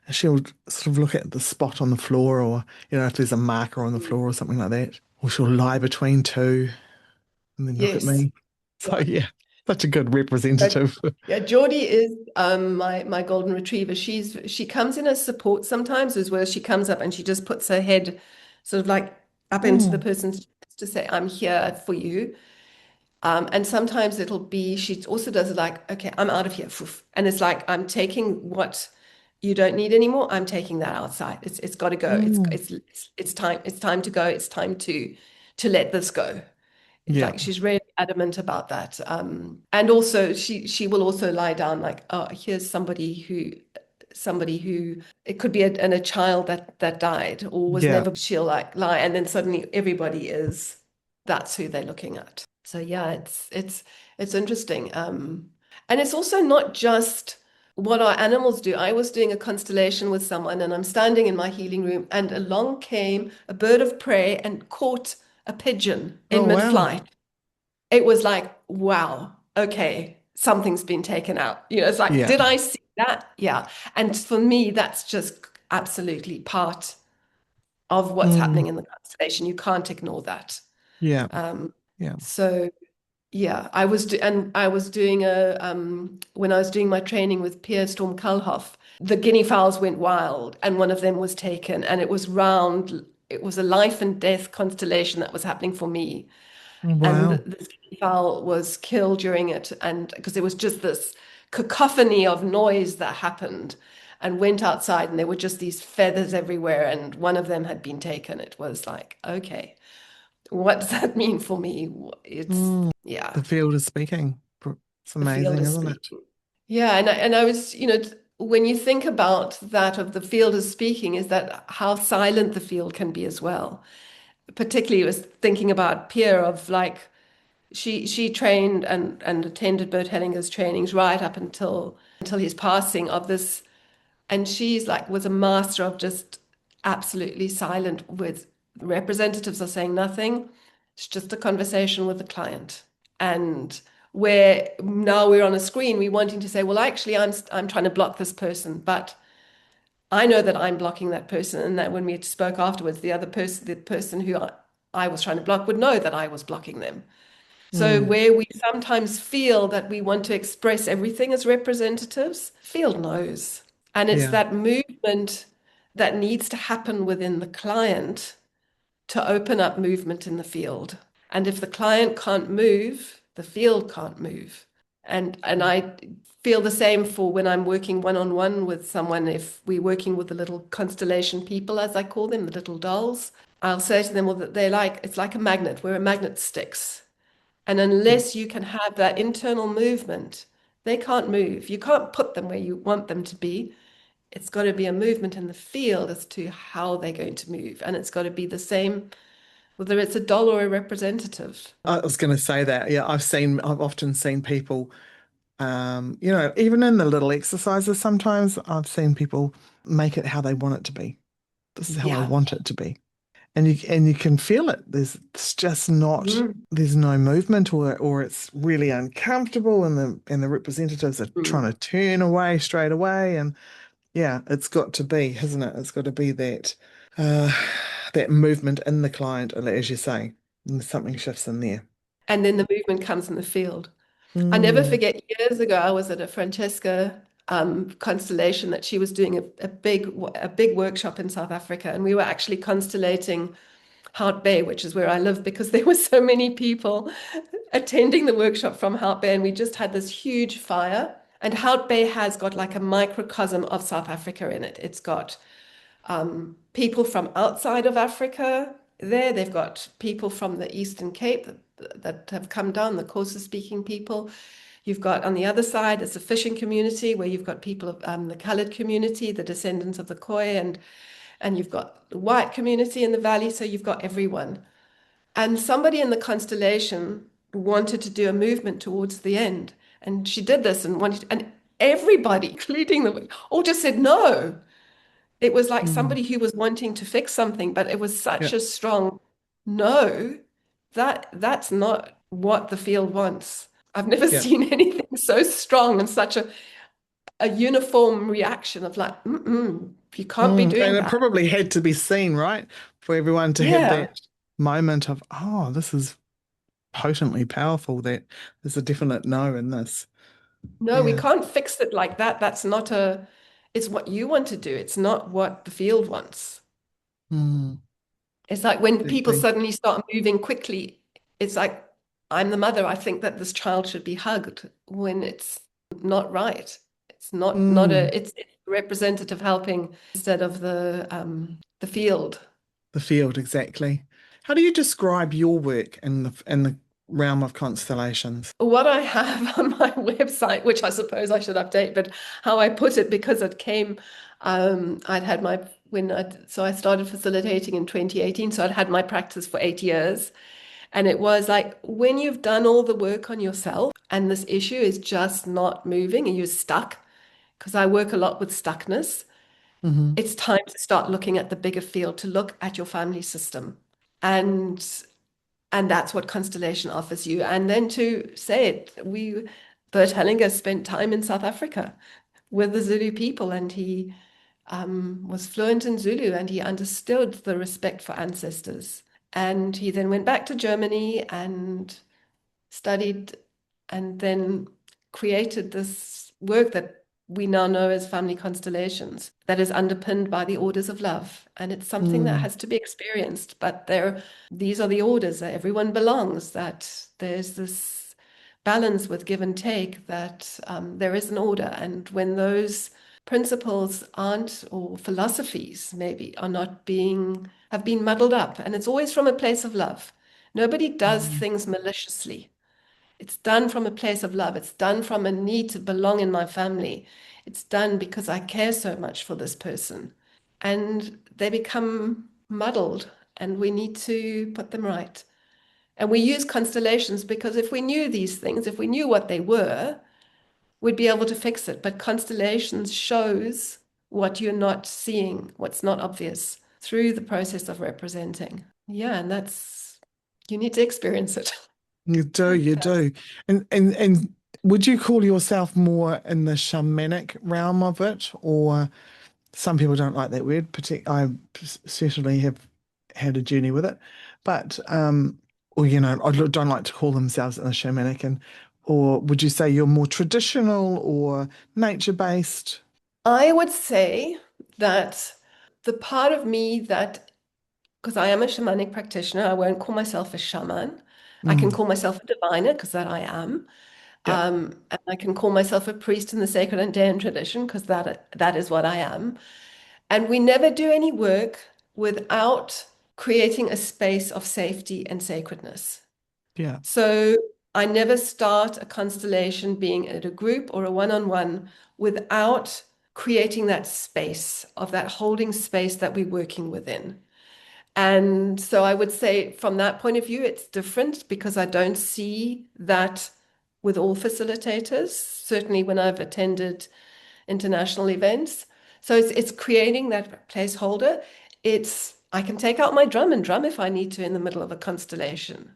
Speaker 1: She'll sort of look at the spot on the floor or, if there's a marker on the floor or something like that. Or she'll lie between two and then look at
Speaker 2: Yes.
Speaker 1: me. So,
Speaker 2: Yeah.
Speaker 1: yeah, such a good
Speaker 2: But
Speaker 1: representative.
Speaker 2: yeah, Geordie is my golden retriever. She comes in as support sometimes, as well as she comes up and she just puts her head sort of like up into the
Speaker 1: Mm,
Speaker 2: person's chest to say, I'm here for you. And sometimes it'll be, she also does it like, okay, I'm out of here. Poof. And it's like, I'm taking what you don't need anymore. I'm taking that outside. It's got to go.
Speaker 1: mm,
Speaker 2: It's time. It's time to go. It's time to let this go. It's
Speaker 1: yeah,
Speaker 2: like she's really adamant about that. And also she will also lie down like, oh, here's somebody who it could be a child that died or was
Speaker 1: yeah,
Speaker 2: never. She'll like lie, and then suddenly everybody is that's who they're looking at. So yeah, it's interesting. And it's also not just what our animals do. I was doing a constellation with someone, and I'm standing in my healing room, and along came a bird of prey and caught a pigeon
Speaker 1: oh,
Speaker 2: in
Speaker 1: wow,
Speaker 2: mid-flight. It was like, wow, okay, something's been taken out. It's like,
Speaker 1: yeah,
Speaker 2: did I see that? Yeah. And for me, that's just absolutely part of what's
Speaker 1: mm,
Speaker 2: happening in the constellation. You can't ignore that.
Speaker 1: yeah,
Speaker 2: Um,
Speaker 1: yeah,
Speaker 2: so yeah, I was doing a when I was doing my training with Pierre Storm Kulhoff, the guinea fowls went wild and one of them was taken, and it was a life and death constellation that was happening for me. And
Speaker 1: wow,
Speaker 2: this fowl was killed during it, and because there was just this cacophony of noise that happened, and went outside and there were just these feathers everywhere, and one of them had been taken. It was like, okay, what does that mean for me? It's
Speaker 1: mm,
Speaker 2: yeah,
Speaker 1: the field is speaking. It's
Speaker 2: the field
Speaker 1: amazing,
Speaker 2: is
Speaker 1: isn't it?
Speaker 2: speaking. Yeah, and I was, when you think about that of the field is speaking, is that how silent the field can be as well. Particularly, I was thinking about Pierre of like she trained and attended Bert Hellinger's trainings right up until his passing of this, and she's like was a master of just absolutely silent with representatives are saying nothing. It's just a conversation with the client. And where now we're on a screen, we're wanting to say, well, actually, I'm trying to block this person, but I know that I'm blocking that person, and that when we spoke afterwards, the person who I was trying to block would know that I was blocking them. So
Speaker 1: Mm,
Speaker 2: where we sometimes feel that we want to express everything as representatives, field knows. And it's
Speaker 1: yeah.
Speaker 2: that movement that needs to happen within the client to open up movement in the field. And if the client can't move, the field can't move. And I feel the same for when I'm working one-on-one with someone. If we're working with the little constellation people, as I call them, the little dolls, I'll say to them, well, that it's like a magnet, where a magnet sticks. And
Speaker 1: Yeah.
Speaker 2: unless you can have that internal movement, they can't move. You can't put them where you want them to be. It's got to be a movement in the field as to how they're going to move. And it's got to be the same, whether it's a doll or a representative.
Speaker 1: I was going to say that. Yeah, I've often seen people, even in the little exercises, sometimes I've seen people make it how they want it to be. This is how I
Speaker 2: Yeah.
Speaker 1: want it to be. And you can feel it. It's just not,
Speaker 2: Mm.
Speaker 1: there's no movement, or it's really uncomfortable, and the representatives are
Speaker 2: Mm.
Speaker 1: trying to turn away straight away. And yeah, it's got to be, hasn't it? It's got to be uh that movement in the client, as you say, and something shifts in there.
Speaker 2: And then the movement comes in the field. I never
Speaker 1: Mm,
Speaker 2: forget, years ago, I was at a Francesca constellation that she was doing a big workshop in South Africa, and we were actually constellating Hout Bay, which is where I live, because there were so many people attending the workshop from Hout Bay, and we just had this huge fire. And Hout Bay has got like a microcosm of South Africa in it. It's got people from outside of Africa there. They've got people from the Eastern Cape that have come down, the Xhosa speaking people. You've got on the other side, it's a fishing community where you've got people of the colored community, the descendants of the Khoi, and you've got the white community in the valley. So you've got everyone. And somebody in the constellation wanted to do a movement towards the end. And she did this and wanted, and everybody, including the, all just said no. It was like
Speaker 1: mm,
Speaker 2: somebody who was wanting to fix something, but it was such
Speaker 1: yeah,
Speaker 2: a strong no, that's not what the field wants. I've never
Speaker 1: yeah.
Speaker 2: seen anything so strong and such a uniform reaction of like, you can't be
Speaker 1: And
Speaker 2: doing
Speaker 1: it
Speaker 2: that.
Speaker 1: probably had to be seen, right? For everyone to have
Speaker 2: Yeah.
Speaker 1: that moment of, oh, this is potently powerful, that there's a definite no in this.
Speaker 2: No, we
Speaker 1: Yeah.
Speaker 2: can't fix it like that. It's what you want to do. It's not what the field wants.
Speaker 1: Mm,
Speaker 2: It's like when people
Speaker 1: exactly.
Speaker 2: suddenly start moving quickly, it's like, I'm the mother. I think that this child should be hugged when it's not right.
Speaker 1: Mm,
Speaker 2: It's representative helping instead of the field.
Speaker 1: the field, exactly. How do you describe your work in the realm of constellations?
Speaker 2: What I have on my website, which I suppose I should update, but how I put it, because it came, I'd had my, so I started facilitating in 2018. So I'd had my practice for 8 years. And it was like, when you've done all the work on yourself and this issue is just not moving and you're stuck, because I work a lot with stuckness,
Speaker 1: Hmm.
Speaker 2: it's time to start looking at the bigger field, to look at your family system. And and that's what Constellation offers you. And then to say it, Bert Hellinger spent time in South Africa with the Zulu people, and he was fluent in Zulu, and he understood the respect for ancestors. And he then went back to Germany and studied, and then created this work that we now know as family constellations, that is underpinned by the orders of love. And it's something that
Speaker 1: Mm,
Speaker 2: has to be experienced, but these are the orders that everyone belongs, that there's this balance with give and take, that there is an order. And when those principles aren't, or philosophies maybe, have been muddled up, and it's always from a place of love. Nobody does
Speaker 1: mm,
Speaker 2: things maliciously. It's done from a place of love. It's done from a need to belong in my family. It's done because I care so much for this person. And they become muddled, and we need to put them right. And we use constellations because if we knew these things, if we knew what they were, we'd be able to fix it. But constellations shows what you're not seeing, what's not obvious through the process of representing. Yeah, and you need to experience it.
Speaker 1: you do, you do. And would you call yourself more in the shamanic realm of it, or Some people don't like that word. I certainly have had a journey with it, but or I don't like to call themselves a shamanic. And or would you say you're more traditional or nature-based?
Speaker 2: I would say that the part of me that, because I am a shamanic practitioner, I won't call myself a shaman. I can
Speaker 1: Mm,
Speaker 2: call myself a diviner because that I am.
Speaker 1: yeah,
Speaker 2: And I can call myself a priest in the sacred and Andean tradition because that is what I am. And we never do any work without creating a space of safety and sacredness.
Speaker 1: yeah,
Speaker 2: So I never start a constellation being at a group or a one-on-one without creating that space of that holding space that we're working within. And so I would say from that point of view, it's different because I don't see that with all facilitators, certainly when I've attended international events. So it's creating that placeholder. It's I can take out my drum and drum if I need to in the middle of a constellation.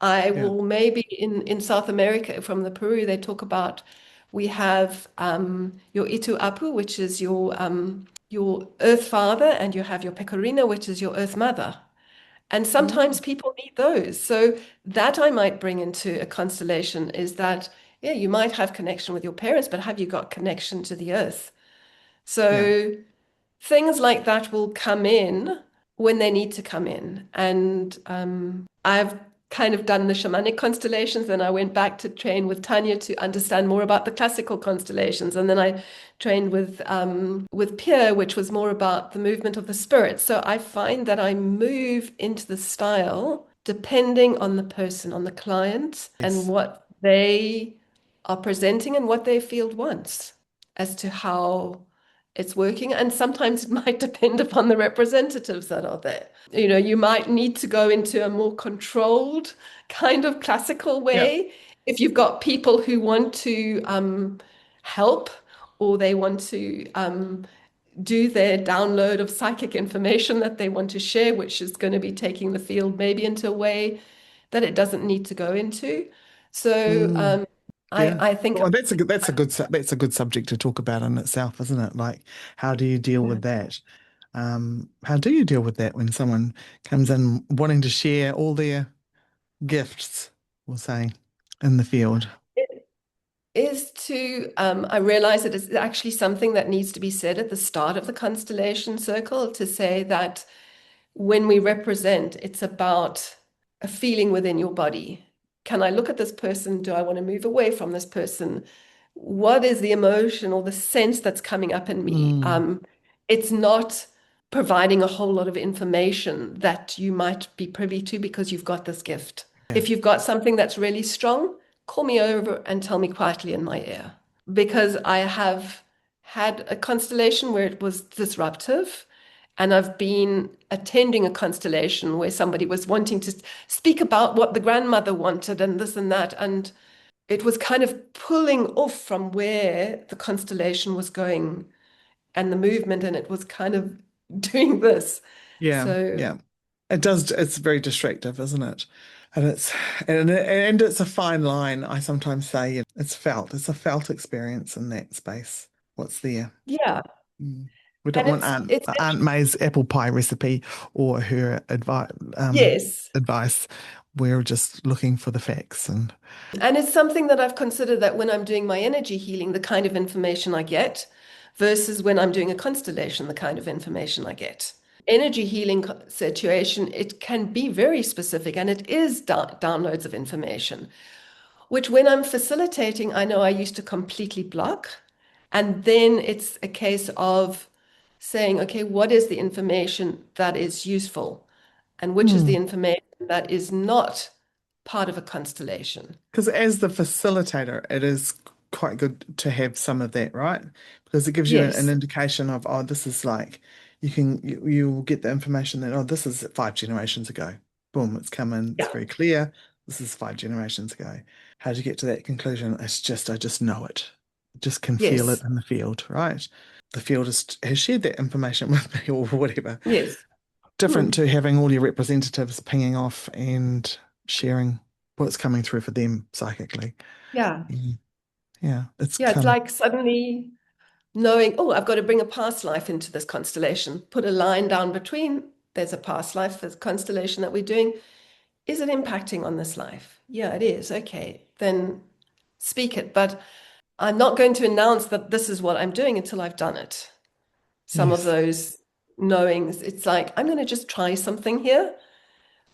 Speaker 2: I
Speaker 1: yeah.
Speaker 2: will maybe in South America from the Peru, they talk about we have your Itu Apu, which is your Earth Father, and you have your Pecorino, which is your Earth Mother. And sometimes
Speaker 1: Mm,
Speaker 2: people need those. So that I might bring into a constellation is that, yeah, you might have connection with your parents, but have you got connection to the earth?
Speaker 1: yeah.
Speaker 2: So things like that will come in when they need to come in. And I've kind of done the shamanic constellations, and I went back to train with Tanya to understand more about the classical constellations. And then I trained with Pierre, which was more about the movement of the spirit. So I find that I move into the style depending on the person, on the client, and
Speaker 1: Yes.
Speaker 2: what they are presenting and what their field wants as to how it's working. And sometimes it might depend upon the representatives that are there. You might need to go into a more controlled kind of classical
Speaker 1: Yeah.
Speaker 2: way if you've got people who want to help or they want to do their download of psychic information that they want to share, which is going to be taking the field maybe into a way that it doesn't need to go into. So
Speaker 1: Mm, yeah.
Speaker 2: I think,
Speaker 1: Well, that's a good subject to talk about in itself, isn't it? Like, how do you deal with that? How do you deal with that when someone comes in wanting to share all their gifts, we'll say, in the field?
Speaker 2: is to, I realize that it's actually something that needs to be said at the start of the constellation circle to say that when we represent, it's about a feeling within your body. Can I look at this person? Do I want to move away from this person? What is the emotion or the sense that's coming up in me?
Speaker 1: Mm,
Speaker 2: It's not providing a whole lot of information that you might be privy to because you've got this gift.
Speaker 1: yeah.
Speaker 2: If you've got something that's really strong, call me over and tell me quietly in my ear. Because I have had a constellation where it was disruptive, and I've been attending a constellation where somebody was wanting to speak about what the grandmother wanted and this and that. And it was kind of pulling off from where the constellation was going and the movement, and it was kind of doing this.
Speaker 1: Yeah,
Speaker 2: So,
Speaker 1: yeah. It does, it's very distractive, isn't it? And it's a fine line, I sometimes say. It's felt. It's a felt experience in that space. What's there?
Speaker 2: yeah.
Speaker 1: Mm. We don't
Speaker 2: And
Speaker 1: want
Speaker 2: it's
Speaker 1: Aunt May's apple pie recipe or her
Speaker 2: yes.
Speaker 1: advice. We're just looking for the facts and
Speaker 2: And it's something that I've considered that when I'm doing my energy healing, the kind of information I get versus when I'm doing a constellation, the kind of information I get. Energy healing situation, it can be very specific and it is downloads of information, which when I'm facilitating, I know I used to completely block. And then it's a case of saying, okay, what is the information that is useful and which is the
Speaker 1: mm.
Speaker 2: information that is not part of a constellation?
Speaker 1: Because as the facilitator, it is quite good to have some of that, right? Because it gives you an
Speaker 2: Yes.
Speaker 1: indication of, oh, this is like you will get the information that, oh, this is 5 generations ago. Boom, it's come in, it's
Speaker 2: Yeah.
Speaker 1: very clear. This is 5 generations ago. How do you get to that conclusion? It's just I just know it. I just can feel it
Speaker 2: Yes.
Speaker 1: in the field, right? The field has shared that information with me or whatever.
Speaker 2: Yes.
Speaker 1: Different
Speaker 2: Hmm.
Speaker 1: to having all your representatives pinging off and sharing what's coming through for them psychically.
Speaker 2: Yeah.
Speaker 1: Mm. Yeah, it's
Speaker 2: Yeah. It's
Speaker 1: kind of
Speaker 2: like suddenly knowing, oh, I've got to bring a past life into this constellation, put a line down between, there's a past life, there's a constellation that we're doing. Is it impacting on this life? Yeah, it is. Okay, then speak it. But I'm not going to announce that this is what I'm doing until I've done it. Some of
Speaker 1: Yes.
Speaker 2: those knowings, it's like, I'm going to just try something here.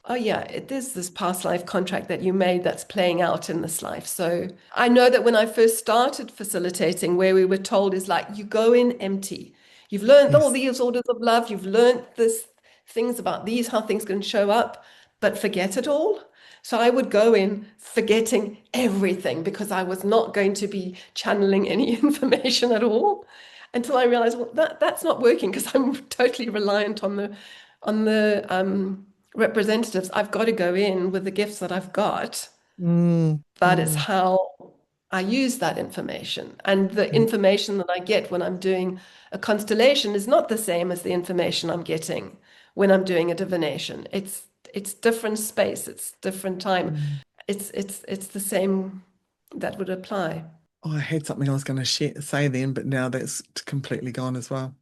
Speaker 2: Oh, yeah, there's this past life contract that you made that's playing out in this life. So I know that when I first started facilitating, where we were told is like, you go in empty. You've learned all
Speaker 1: Yes.
Speaker 2: these orders of love. You've learned this things about these, how things can show up, but forget it all. So I would go in forgetting everything because I was not going to be channeling any information at all until I realized, well, that's not working because I'm totally reliant on the representatives. I've got to go in with the gifts that I've got,
Speaker 1: Mm,
Speaker 2: but it's
Speaker 1: mm,
Speaker 2: how I use that information. And the
Speaker 1: yeah.
Speaker 2: information that I get when I'm doing a constellation is not the same as the information I'm getting when I'm doing a divination. It's different space, it's different time.
Speaker 1: Mm.
Speaker 2: It's the same that would apply.
Speaker 1: Oh, I had something I was going to say then, but now that's completely gone as well.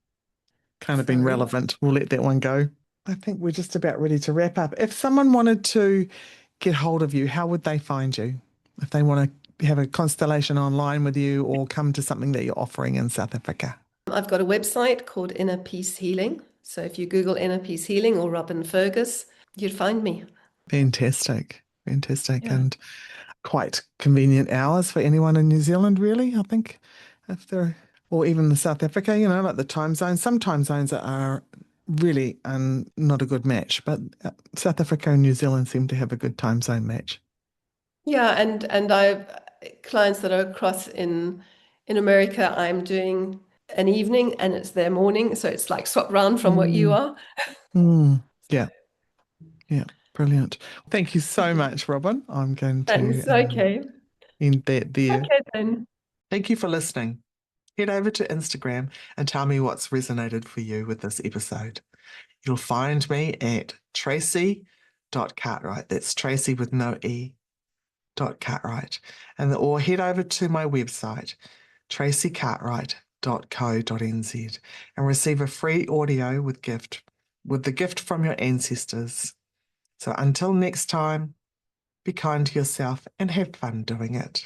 Speaker 1: Kind of been
Speaker 2: Sorry.
Speaker 1: relevant. We'll let that one go. I think we're just about ready to wrap up. If someone wanted to get hold of you, how would they find you? If they want to have a constellation online with you or come to something that you're offering in South Africa?
Speaker 2: I've got a website called Inner Peace Healing. So if you Google Inner Peace Healing or Robyn Fergus, you'd find me.
Speaker 1: Fantastic. Fantastic.
Speaker 2: Yeah.
Speaker 1: And quite convenient hours for anyone in New Zealand, really. I think if they're, or even the South Africa, like the time zones. Some time zones are really not a good match, but South Africa and New Zealand seem to have a good time zone match.
Speaker 2: Yeah, and I've clients that are across in America. I'm doing an evening and it's their morning, so it's like swap round from what you
Speaker 1: Mm,
Speaker 2: are.
Speaker 1: mm, yeah, yeah, brilliant. Thank you so much, Robyn. I'm going to
Speaker 2: Thanks. Okay.
Speaker 1: end that there.
Speaker 2: Okay then.
Speaker 1: Thank you for listening. Head over to Instagram and tell me what's resonated for you with this episode. You'll find me at tracy.cartwright. That's Tracy with no E, .cartwright. Or head over to my website, tracycartwright.co.nz, and receive a free audio with the gift from your ancestors. So until next time, be kind to yourself and have fun doing it.